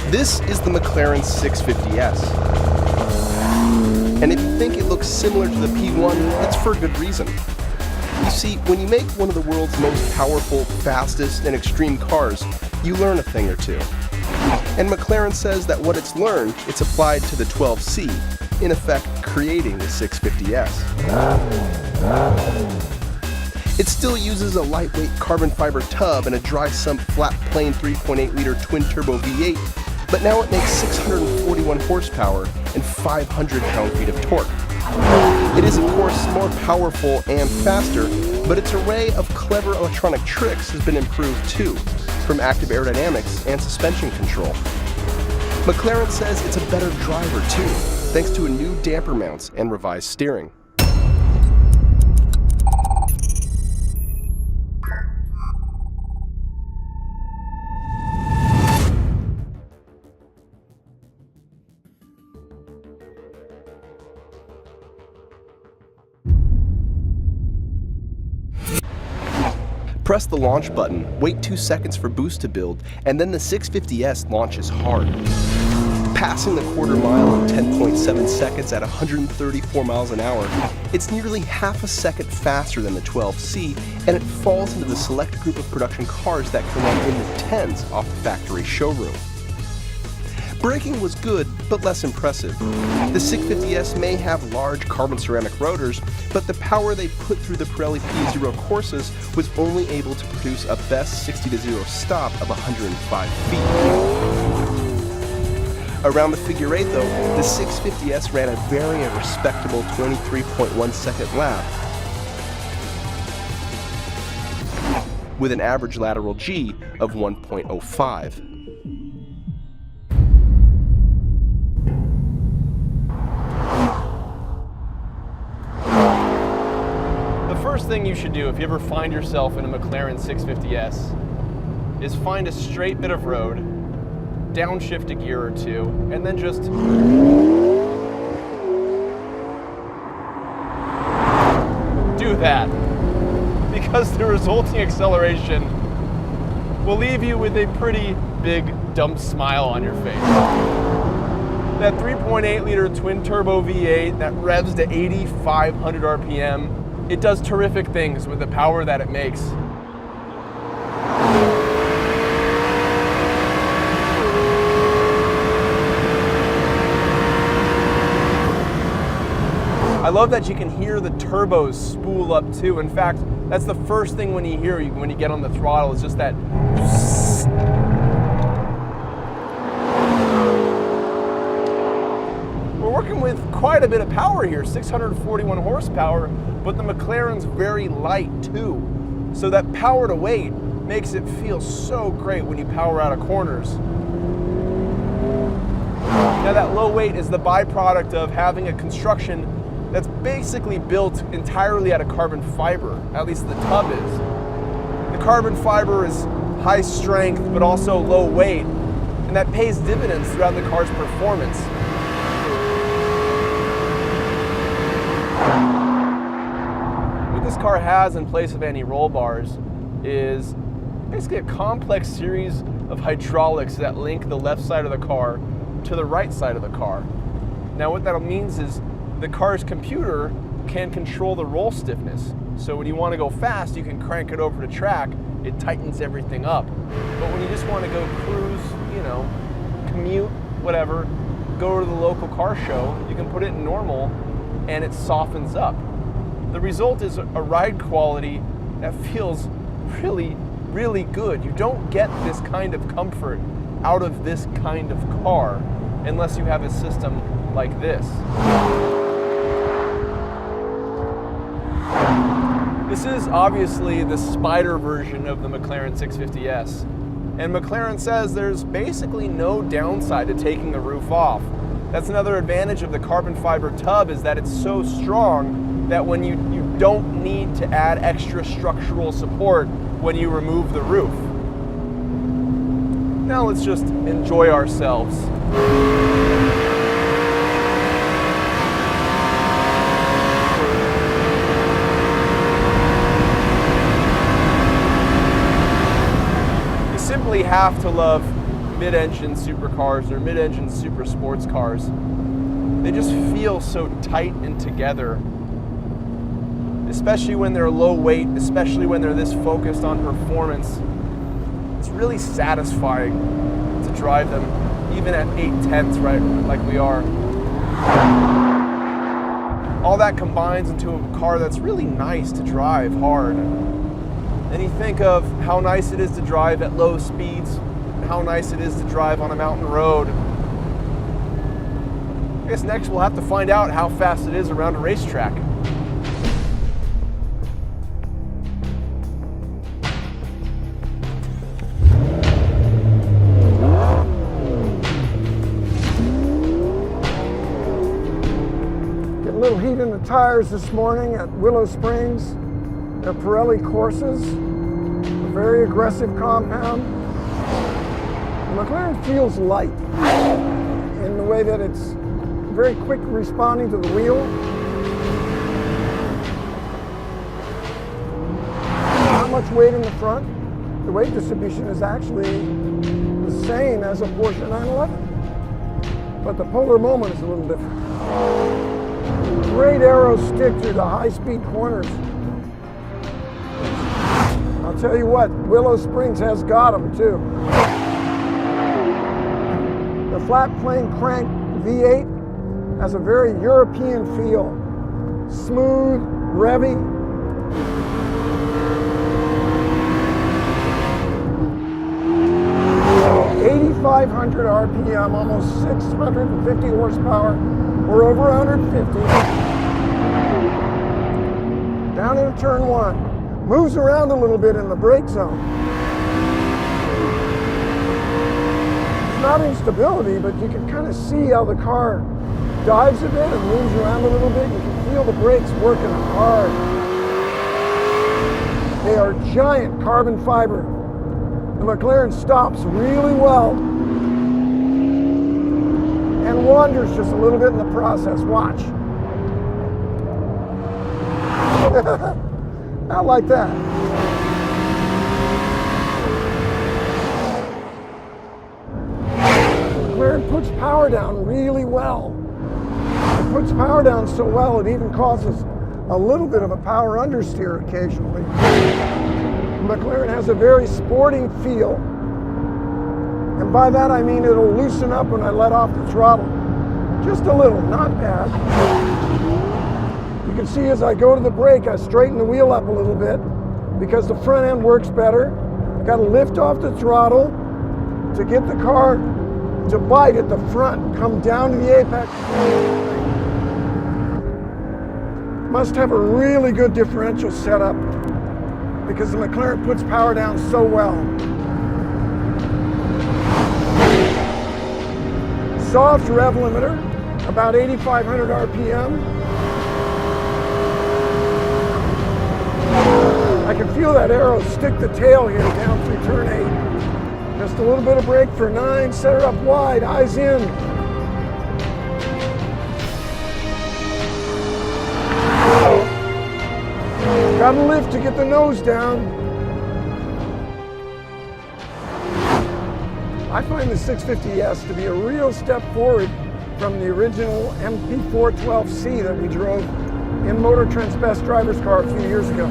This is the McLaren 650S. And if you think it looks similar to the P1, it's for good reason. You see, when you make one of the world's most powerful, fastest, and extreme cars, you learn a thing or two. And McLaren says that what it's learned, it's applied to the 12C, in effect creating the 650S. It still uses a lightweight carbon fiber tub and a dry sump flat plane 3.8-liter twin-turbo V8, but now it makes 641 horsepower and 500 pound-feet of torque. It is, of course, more powerful and faster, but its array of clever electronic tricks has been improved too, from active aerodynamics and suspension control. McLaren says it's a better driver too, thanks to a new damper mounts and revised steering. Press the launch button, wait 2 seconds for boost to build, and then the 650S launches hard. Passing the quarter mile in 10.7 seconds at 134 miles an hour, it's nearly half a second faster than the 12C, and it falls into the select group of production cars that can run in the tens off the factory showroom. Braking was good, but less impressive. The 650S may have large carbon ceramic rotors, but the power they put through the Pirelli P0 Corsas was only able to produce a best 60-0 stop of 105 feet. Around the figure 8 though, the 650S ran a very respectable 23.1 second lap, with an average lateral G of 1.05. First thing you should do if you ever find yourself in a McLaren 650S is find a straight bit of road, downshift a gear or two, and then just do that. Because the resulting acceleration will leave you with a pretty big dumb smile on your face. That 3.8-liter twin-turbo V8 that revs to 8,500 RPM, it does terrific things with the power that it makes. I love that you can hear the turbos spool up too. In fact, that's the first thing when you hear when you get on the throttle is just that. We're working with quite a bit of power here, 641 horsepower, but the McLaren's very light too. So that power to weight makes it feel so great when you power out of corners. Now that low weight is the byproduct of having a construction that's basically built entirely out of carbon fiber, at least the tub is. The carbon fiber is high strength but also low weight, and that pays dividends throughout the car's performance. What this car has in place of any roll bars is basically a complex series of hydraulics that link the left side of the car to the right side of the car. Now what that means is the car's computer can control the roll stiffness. So when you want to go fast, you can crank it over to track, it tightens everything up. But when you just want to go cruise, commute, whatever, go to the local car show, you can put it in normal and it softens up. The result is a ride quality that feels really, really good. You don't get this kind of comfort out of this kind of car unless you have a system like this. This is obviously the Spider version of the McLaren 650S, and McLaren says there's basically no downside to taking the roof off. That's another advantage of the carbon fiber tub, is that it's so strong that when you don't need to add extra structural support when you remove the roof. Now let's just enjoy ourselves. You simply have to love mid-engine supercars or mid-engine super sports cars. They just feel so tight and together, especially when they're low weight, especially when they're this focused on performance. It's really satisfying to drive them, even at 8/10, right, like we are. All that combines into a car that's really nice to drive hard. Then you think of how nice it is to drive at low speeds, and how nice it is to drive on a mountain road. I guess next we'll have to find out how fast it is around a racetrack. Get a little heat in the tires this morning at Willow Springs. They're Pirelli courses, a very aggressive compound. The McLaren feels light in the way that it's very quick responding to the wheel. Not much weight in the front. The weight distribution is actually the same as a Porsche 911, but the polar moment is a little different. Great aero stick through the high-speed corners. I'll tell you what, Willow Springs has got them too. The flat plane crank V8 has a very European feel. Smooth, revvy. .500 RPM, almost 650 horsepower. We're over 150. Down into turn one. Moves around a little bit in the brake zone. It's not instability, but you can kind of see how the car dives a bit and moves around a little bit. You can feel the brakes working hard. They are giant carbon fiber. The McLaren stops really well and wanders just a little bit in the process. Watch. Not like that. McLaren puts power down really well. It puts power down so well it even causes a little bit of a power understeer occasionally. McLaren has a very sporting feel, and by that I mean it'll loosen up when I let off the throttle. Just a little, not bad. You can see as I go to the brake, I straighten the wheel up a little bit because the front end works better. Got to lift off the throttle to get the car to bite at the front, come down to the apex. Must have a really good differential setup because the McLaren puts power down so well. Soft rev limiter, about 8,500 RPM. I can feel that arrow stick the tail here down through turn 8. Just a little bit of brake for 9, set her up wide, eyes in. Got to lift to get the nose down. I find the 650S to be a real step forward from the original MP412C that we drove in Motor Trend's Best Driver's Car a few years ago.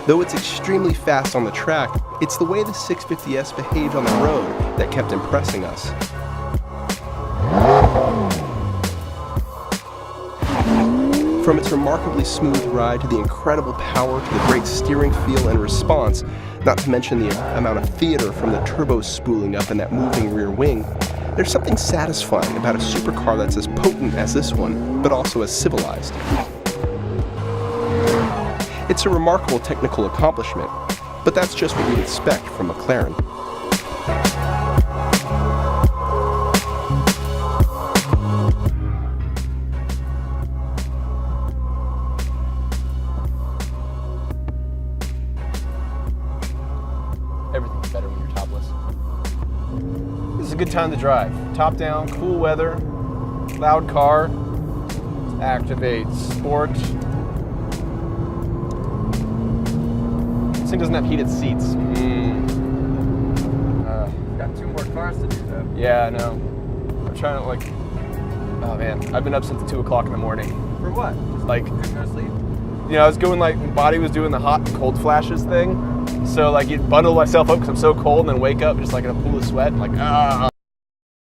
Though it's extremely fast on the track, it's the way the 650S behaved on the road that kept impressing us. From its remarkably smooth ride to the incredible power to the great steering feel and response, not to mention the amount of theater from the turbos spooling up in that moving rear wing, there's something satisfying about a supercar that's as potent as this one, but also as civilized. It's a remarkable technical accomplishment, but that's just what you'd expect from McLaren. Everything's better when you're topless. This is a good time to drive. Top down, cool weather, loud car. Activate sport. This thing doesn't have heated seats. Got 2 more cars to do though. Yeah, I know. I'm trying to oh man, I've been up since 2 o'clock in the morning. For what? Just Like, couldn't go to sleep? I was going my body was doing the hot and cold flashes thing. So you'd bundle myself up because I'm so cold and then wake up just in a pool of sweat.